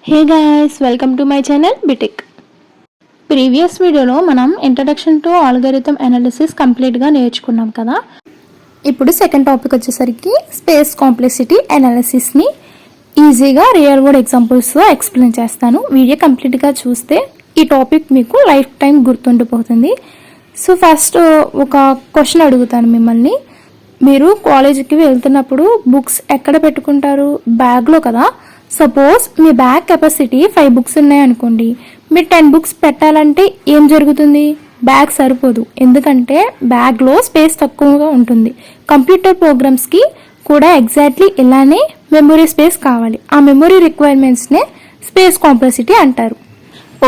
Hey guys, welcome to my channel BTech. Previous వీడియోలో మనం introduction to algorithm analysis కంప్లీట్గా నేర్చుకున్నాం కదా. ఇప్పుడు సెకండ్ టాపిక్ వచ్చేసరికి స్పేస్ కాంప్లెక్సిటీ అనాలిసిస్ని ఈజీగా రియల్ వరల్డ్ ఎగ్జాంపుల్స్తో ఎక్స్ప్లెయిన్ చేస్తాను. వీడియో కంప్లీట్గా చూస్తే ఈ టాపిక్ మీకు లైఫ్ టైం గుర్తుండిపోతుంది. సో ఫస్ట్ ఒక క్వశ్చన్ అడుగుతాను మిమ్మల్ని. మీరు కాలేజీకి వెళ్తున్నప్పుడు బుక్స్ ఎక్కడ పెట్టుకుంటారు? బ్యాగ్లో కదా. సపోజ్ మీ బ్యాగ్ కెపాసిటీ 5 బుక్స్ ఉన్నాయనుకోండి, మీరు 10 బుక్స్ పెట్టాలంటే ఏం జరుగుతుంది? బ్యాగ్ సరిపోదు, ఎందుకంటే బ్యాగ్లో స్పేస్ తక్కువగా ఉంటుంది. కంప్యూటర్ ప్రోగ్రామ్స్కి కూడా ఎగ్జాక్ట్లీ ఇలానే మెమొరీ స్పేస్ కావాలి. ఆ మెమొరీ రిక్వైర్మెంట్స్నే స్పేస్ కాంప్లెక్సిటీ అంటారు.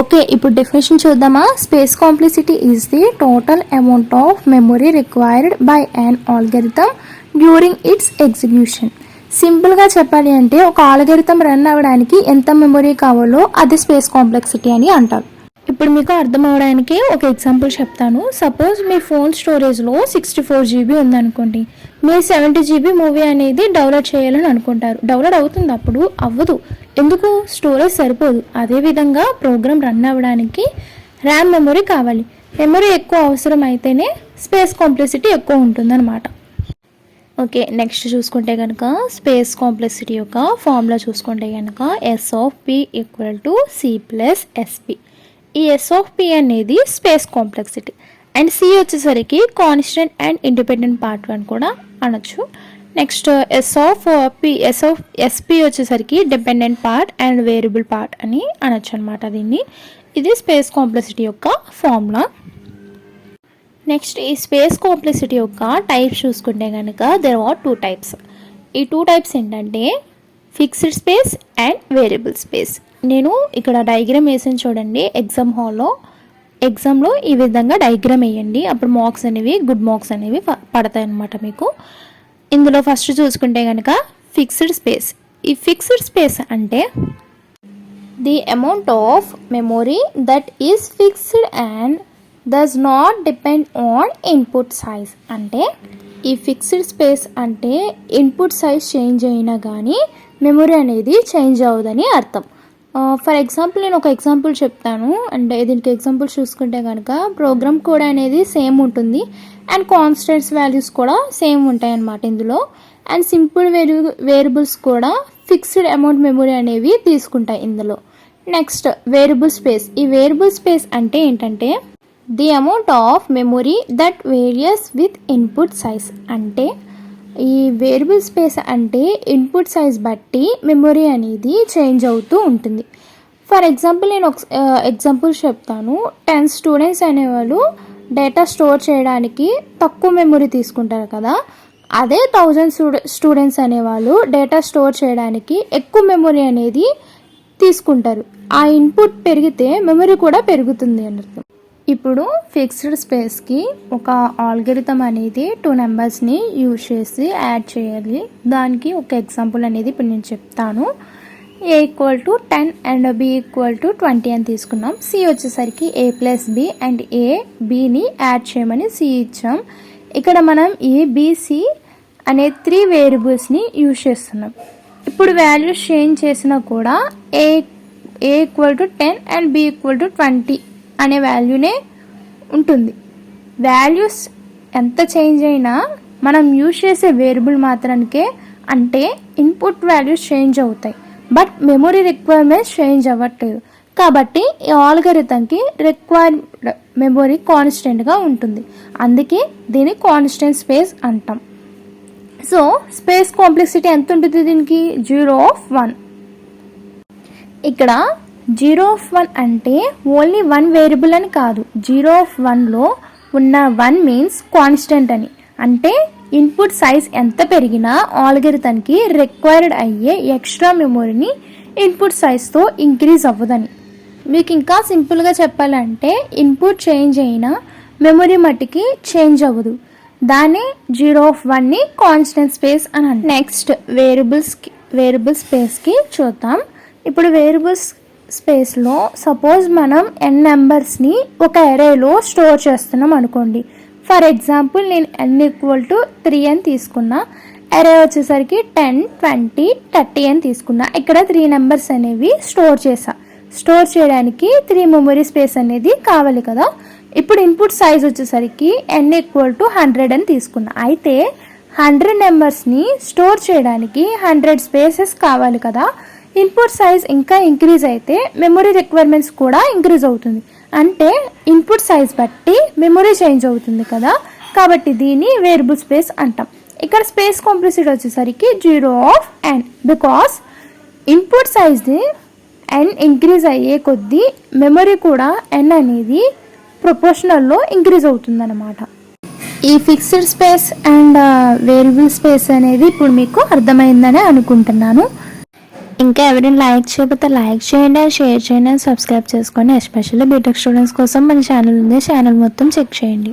ఓకే, ఇప్పుడు డెఫినేషన్ చూద్దామా. Space complexity is the total amount of memory required by an algorithm during it's execution. సింపుల్గా చెప్పాలి అంటే ఒక ఆల్గరిథం రన్ అవ్వడానికి ఎంత మెమొరీ కావాలో అది స్పేస్ కాంప్లెక్సిటీ అని అంటారు. ఇప్పుడు మీకు అర్థం అవడానికి ఒక ఎగ్జాంపుల్ చెప్తాను. సపోజ్ మీ ఫోన్ స్టోరేజ్లో 64 GB ఉందనుకోండి. మీరు 70 GB మూవీ అనేది డౌన్లోడ్ చేయాలని అనుకుంటారు. డౌన్లోడ్ అవుతుంది, అప్పుడు అవ్వదు. ఎందుకు? స్టోరేజ్ సరిపోదు. అదేవిధంగా ప్రోగ్రామ్ రన్ అవ్వడానికి ర్యామ్ మెమొరీ కావాలి. మెమొరీ ఎక్కువ అవసరం అయితేనే స్పేస్ కాంప్లెక్సిటీ ఎక్కువ ఉంటుందన్నమాట. ఓకే, నెక్స్ట్ చూసుకుంటే కనుక స్పేస్ కాంప్లెక్సిటీ యొక్క ఫార్ములా చూసుకుంటే కనుక S(P) = C+SP. ఈ S(P) అనేది స్పేస్ కాంప్లెక్సిటీ అండ్ C వచ్చేసరికి కాన్స్టెంట్ అండ్ ఇండిపెండెంట్ పార్ట్ అని కూడా అనొచ్చు. నెక్స్ట్ SP వచ్చేసరికి dependent part and variable part అని అనొచ్చు అనమాట. దీన్ని ఇది స్పేస్ కాంప్లెక్సిటీ యొక్క ఫార్ములా. నెక్స్ట్ ఈ స్పేస్ కాంప్లెక్సిటీ యొక్క టైప్స్ చూసుకుంటే కనుక దేర్ ఆర్ 2 టైప్స్. ఈ 2 టైప్స్ ఏంటంటే fixed space and variable space. నేను ఇక్కడ డయాగ్రామ్ వేసాను చూడండి. ఎగ్జామ్లో ఈ విధంగా డయాగ్రామ్ వేయండి, అప్పుడు మార్క్స్ అనేవి గుడ్ మార్క్స్ అనేవి పడతాయి అన్నమాట మీకు. ఇందులో ఫస్ట్ చూసుకుంటే కనుక ఫిక్స్డ్ స్పేస్. ఈ ఫిక్స్డ్ స్పేస్ అంటే the amount of memory that is fixed and does not depend on input size. అంటే ఈ ఫిక్స్డ్ స్పేస్ అంటే ఇన్పుట్ సైజ్ చేంజ్ అయినా కానీ మెమొరీ అనేది చేంజ్ అవ్వదని అర్థం. ఫర్ ఎగ్జాంపుల్ నేను ఒక ఎగ్జాంపుల్ చెప్తాను. అంటే దీనికి ఎగ్జాంపుల్ చూసుకుంటే కనుక ప్రోగ్రామ్ కోడ్ అనేది సేమ్ ఉంటుంది అండ్ కాన్స్టెంట్స్ వాల్యూస్ కూడా సేమ్ ఉంటాయి అన్నమాట ఇందులో. అండ్ సింపుల్ వేరియబుల్స్ కూడా ఫిక్స్డ్ అమౌంట్ మెమొరీ అనేవి తీసుకుంటాయి ఇందులో. Next variable space. ఈ వేరియబుల్ స్పేస్ అంటే ఏంటంటే the amount of memory that various with input size. అంటే ఈ వేరియబుల్ స్పేస్ అంటే ఇన్పుట్ సైజ్ బట్టి మెమొరీ అనేది చేంజ్ అవుతూ ఉంటుంది. ఫర్ ఎగ్జాంపుల్ నేను ఒక ఎగ్జాంపుల్ చెప్తాను. 10 స్టూడెంట్స్ అనేవాళ్ళు డేటా స్టోర్ చేయడానికి తక్కువ మెమొరీ తీసుకుంటారు కదా. అదే 1000 స్టూడెంట్స్ అనేవాళ్ళు డేటా స్టోర్ చేయడానికి ఎక్కువ మెమొరీ అనేది తీసుకుంటారు. ఆ ఇన్పుట్ పెరిగితే మెమొరీ కూడా పెరుగుతుంది అన్నట్టు. ఇప్పుడు ఫిక్స్డ్ స్పేస్కి ఒక ఆల్గరిథం అనేది 2 నెంబర్స్ని యూజ్ చేసి యాడ్ చేయాలి. దానికి ఒక ఎగ్జాంపుల్ అనేది ఇప్పుడు నేను చెప్తాను. A = 10 అండ్ B = 20 అని తీసుకున్నాం. C వచ్చేసరికి A+B అండ్ Bని యాడ్ చేయమని C ఇచ్చాం. ఇక్కడ మనం ABC అనే 3 వేరియబుల్స్ని యూజ్ చేస్తున్నాం. ఇప్పుడు వాల్యూస్ చేంజ్ చేసినా కూడా A = 10 అండ్ B = 20 అనే వాల్యూనే ఉంటుంది. వాల్యూస్ ఎంత చేంజ్ అయినా మనం యూజ్ చేసే వేరియబుల్ మాత్రానికే, అంటే ఇన్పుట్ వాల్యూస్ చేంజ్ అవుతాయి బట్ మెమొరీ రిక్వైర్మెంట్స్ చేంజ్ అవ్వట్లేదు. కాబట్టి ఈ ఆల్గరిథంకి రిక్వైర్డ్ మెమొరీ కాన్స్టెంట్గా ఉంటుంది. అందుకే దీన్ని కాన్స్టెంట్ స్పేస్ అంటాం. సో స్పేస్ కాంప్లెక్సిటీ ఎంత ఉంటుంది దీనికి? 0(1). ఇక్కడ 0(1) అంటే ఓన్లీ 1 వేరియబుల్ అని కాదు. 0(1)లో ఉన్న 1 మీన్స్ కాన్స్టెంట్ అని. అంటే ఇన్పుట్ సైజ్ ఎంత పెరిగినా ఆల్గరిథంకి రిక్వైర్డ్ అయ్యే ఎక్స్ట్రా మెమొరీని ఇన్పుట్ సైజ్తో ఇంక్రీజ్ అవ్వదని. మీకు ఇంకా సింపుల్గా చెప్పాలంటే ఇన్పుట్ చేంజ్ అయినా మెమొరీ మట్టికి చేంజ్ అవ్వదు. దాన్ని 0(1)ని కాన్స్టెంట్ స్పేస్ అని అంటారు. నెక్స్ట్ వేరియబుల్ స్పేస్కి చూద్దాం. ఇప్పుడు వేరియబుల్స్ స్పేస్లో సపోజ్ మనం n నెంబర్స్ని ఒక అరేలో స్టోర్ చేస్తున్నాం అనుకోండి. ఫర్ ఎగ్జాంపుల్ నేను n = 3 అని తీసుకున్నా. అరే వచ్చేసరికి 10, 20, 30 అని తీసుకున్నా. ఇక్కడ 3 నెంబర్స్ అనేవి స్టోర్ చేసా. స్టోర్ చేయడానికి 3 మెమరీ స్పేస్ అనేది కావాలి కదా. ఇప్పుడు ఇన్పుట్ సైజ్ వచ్చేసరికి n = 100 అని తీసుకున్నా. అయితే 100 నెంబర్స్ని స్టోర్ చేయడానికి 100 స్పేసెస్ కావాలి కదా. ఇన్పుట్ సైజ్ ఇంకా ఇంక్రీజ్ అయితే మెమరీ రిక్వైర్మెంట్స్ కూడా ఇంక్రీజ్ అవుతుంది. అంటే ఇన్పుట్ సైజ్ బట్టి మెమరీ చేంజ్ అవుతుంది కదా. కాబట్టి దీన్ని వేరియబుల్ స్పేస్ అంటాం. ఇక్కడ స్పేస్ కాంప్లెక్సిటీ వచ్చేసరికి 0 బికాస్ ఇన్పుట్ సైజ్ని n ఇంక్రీజ్ అయ్యే కొద్దీ మెమరీ కూడా n అనేది ప్రొపోర్షనల్లో ఇంక్రీజ్ అవుతుందన్నమాట. ఈ fixed space and variable space అనేది ఇప్పుడు మీకు అర్థమైందని అనుకుంటున్నాను. ఇంకా ఎవరైనా లైక్ చేయకపోతే లైక్ చేయండి, షేర్ చేయండి, సబ్స్క్రైబ్ చేసుకోండి. ఎస్పెషల్లీ బీటెక్ స్టూడెంట్స్ కోసం మన ఛానల్ ఉంది, ఛానల్ మొత్తం చెక్ చేయండి.